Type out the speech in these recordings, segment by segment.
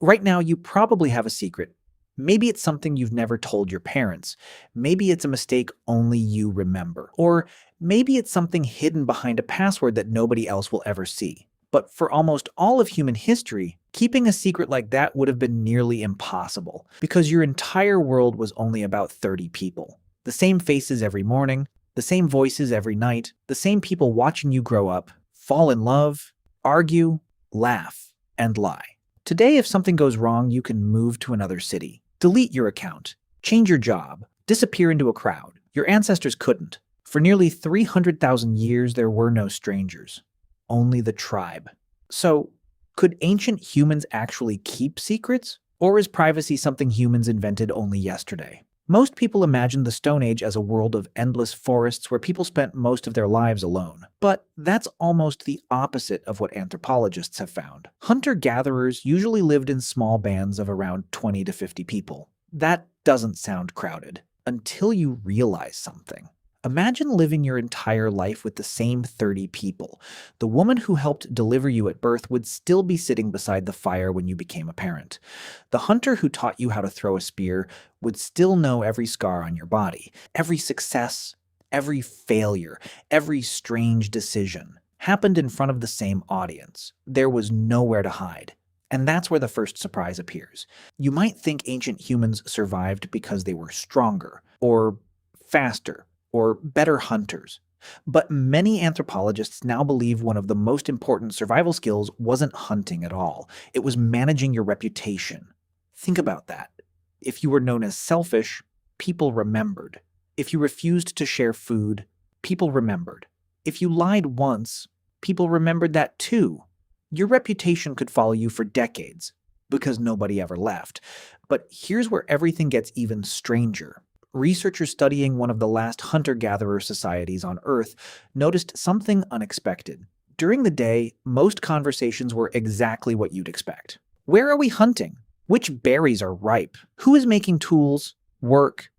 Right now, you probably have a secret. Maybe it's something you've never told your parents. Maybe it's a mistake only you remember. Or maybe it's something hidden behind a password that nobody else will ever see. But for almost all of human history, keeping a secret like that would have been nearly impossible because your entire world was only about 30 people. The same faces every morning, the same voices every night, the same people watching you grow up, fall in love, argue, laugh, and lie. Today, if something goes wrong, you can move to another city, delete your account, change your job, disappear into a crowd. Your ancestors couldn't. For nearly 300,000 years, there were no strangers, only the tribe. So, could ancient humans actually keep secrets? Or is privacy something humans invented only yesterday? Most people imagine the Stone Age as a world of endless forests where people spent most of their lives alone. But that's almost the opposite of what anthropologists have found. Hunter-gatherers usually lived in small bands of around 20 to 50 people. That doesn't sound crowded until you realize something. Imagine living your entire life with the same 30 people. The woman who helped deliver you at birth would still be sitting beside the fire when you became a parent. The hunter who taught you how to throw a spear would still know every scar on your body, every success, every failure, every strange decision happened in front of the same audience. There was nowhere to hide. And that's where the first surprise appears. You might think ancient humans survived because they were stronger, or faster, or better hunters. But many anthropologists now believe one of the most important survival skills wasn't hunting at all. It was managing your reputation. Think about that. If you were known as selfish, people remembered. If you refused to share food, people remembered. If you lied once, people remembered that too. Your reputation could follow you for decades, because nobody ever left. But here's where everything gets even stranger. Researchers studying one of the last hunter-gatherer societies on Earth noticed something unexpected. During the day, most conversations were exactly what you'd expect. Where are we hunting? Which berries are ripe? Who is making tools? Work?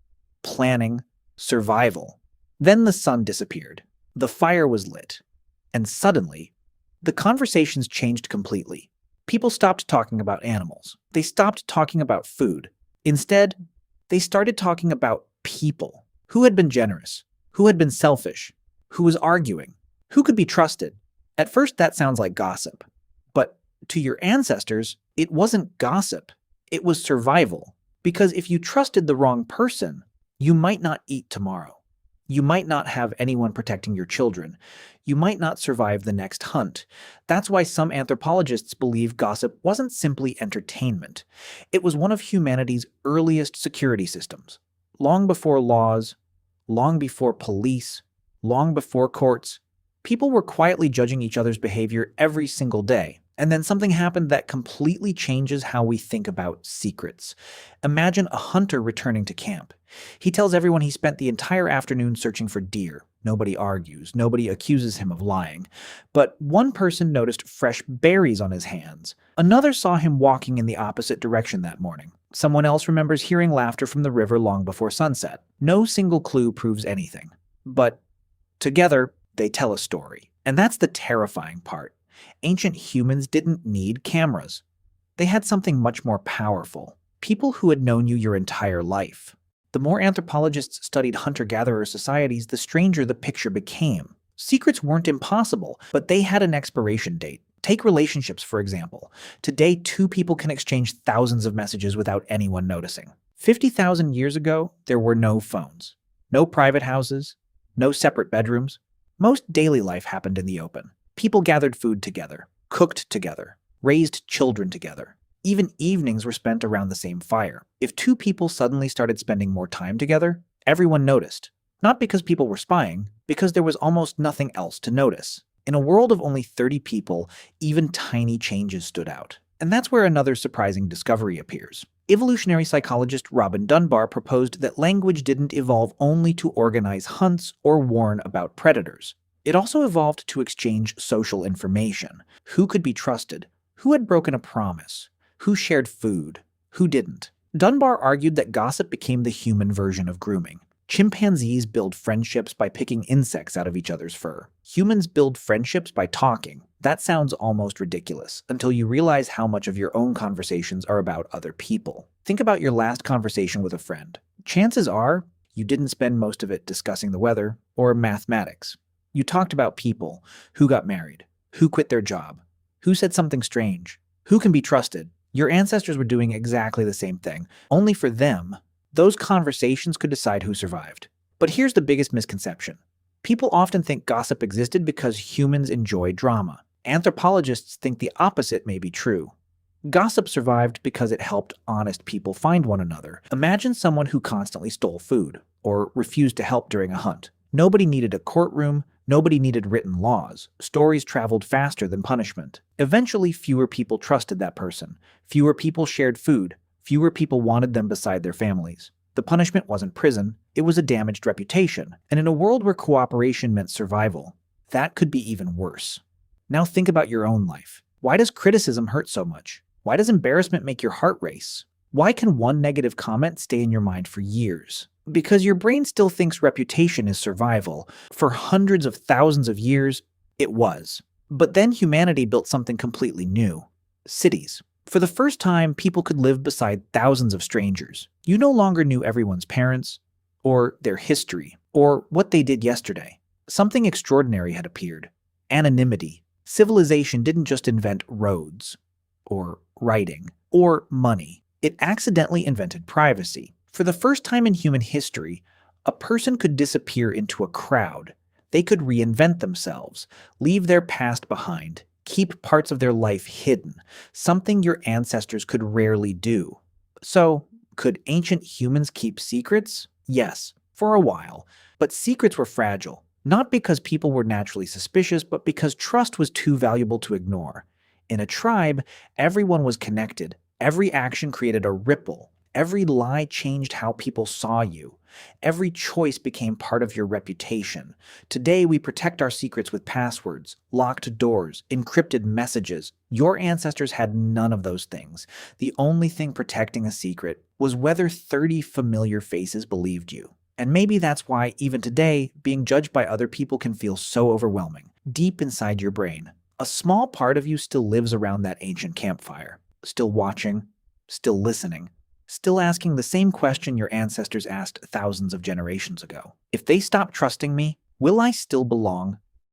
Planning? Survival? Then the sun disappeared. The fire was lit. And suddenly, the conversations changed completely. People stopped talking about animals. They stopped talking about food. Instead, they started talking about people. Who had been generous? Who had been selfish? Who was arguing? Who could be trusted? At first, that sounds like gossip. But to your ancestors, it wasn't gossip. It was survival. Because if you trusted the wrong person, you might not eat tomorrow. You might not have anyone protecting your children. You might not survive the next hunt. That's why some anthropologists believe gossip wasn't simply entertainment. It was one of humanity's earliest security systems. Long before laws, long before police, long before courts, people were quietly judging each other's behavior every single day. And then something happened that completely changes how we think about secrets. Imagine a hunter returning to camp. He tells everyone he spent the entire afternoon searching for deer. Nobody argues. Nobody accuses him of lying. But one person noticed fresh berries on his hands. Another saw him walking in the opposite direction that morning. Someone else remembers hearing laughter from the river long before sunset. No single clue proves anything. But together, they tell a story. And that's the terrifying part. Ancient humans didn't need cameras. They had something much more powerful. People who had known you your entire life. The more anthropologists studied hunter-gatherer societies, the stranger the picture became. Secrets weren't impossible, but they had an expiration date. Take relationships, for example. Today, two people can exchange thousands of messages without anyone noticing. 50,000 years ago, there were no phones, no private houses, no separate bedrooms. Most daily life happened in the open. People gathered food together, cooked together, raised children together. Even evenings were spent around the same fire. If two people suddenly started spending more time together, everyone noticed. Not because people were spying, because there was almost nothing else to notice. In a world of only 30 people, even tiny changes stood out. And that's where another surprising discovery appears. Evolutionary psychologist Robin Dunbar proposed that language didn't evolve only to organize hunts or warn about predators. It also evolved to exchange social information. Who could be trusted? Who had broken a promise? Who shared food? Who didn't? Dunbar argued that gossip became the human version of grooming. Chimpanzees build friendships by picking insects out of each other's fur. Humans build friendships by talking. That sounds almost ridiculous until you realize how much of your own conversations are about other people. Think about your last conversation with a friend. Chances are you didn't spend most of it discussing the weather or mathematics. You talked about people, who got married, who quit their job, who said something strange, who can be trusted. Your ancestors were doing exactly the same thing, only for them, those conversations could decide who survived. But here's the biggest misconception. People often think gossip existed because humans enjoy drama. Anthropologists think the opposite may be true. Gossip survived because it helped honest people find one another. Imagine someone who constantly stole food or refused to help during a hunt. Nobody needed a courtroom, nobody needed written laws. Stories traveled faster than punishment. Eventually, fewer people trusted that person. Fewer people shared food. Fewer people wanted them beside their families. The punishment wasn't prison, it was a damaged reputation. And in a world where cooperation meant survival, that could be even worse. Now think about your own life. Why does criticism hurt so much? Why does embarrassment make your heart race? Why can one negative comment stay in your mind for years? Because your brain still thinks reputation is survival. For hundreds of thousands of years, it was. But then humanity built something completely new. Cities. For the first time, people could live beside thousands of strangers. You no longer knew everyone's parents, or their history, or what they did yesterday. Something extraordinary had appeared. Anonymity. Civilization didn't just invent roads, or writing, or money. It accidentally invented privacy. For the first time in human history, a person could disappear into a crowd. They could reinvent themselves, leave their past behind, keep parts of their life hidden, something your ancestors could rarely do. So, could ancient humans keep secrets? Yes, for a while. But secrets were fragile, not because people were naturally suspicious, but because trust was too valuable to ignore. In a tribe, everyone was connected. Every action created a ripple. Every lie changed how people saw you. Every choice became part of your reputation. Today, we protect our secrets with passwords, locked doors, encrypted messages. Your ancestors had none of those things. The only thing protecting a secret was whether 30 familiar faces believed you. And maybe that's why, even today, being judged by other people can feel so overwhelming. Deep inside your brain, a small part of you still lives around that ancient campfire, still watching, still listening, still asking the same question your ancestors asked thousands of generations ago. If they stop trusting me, will I still belong?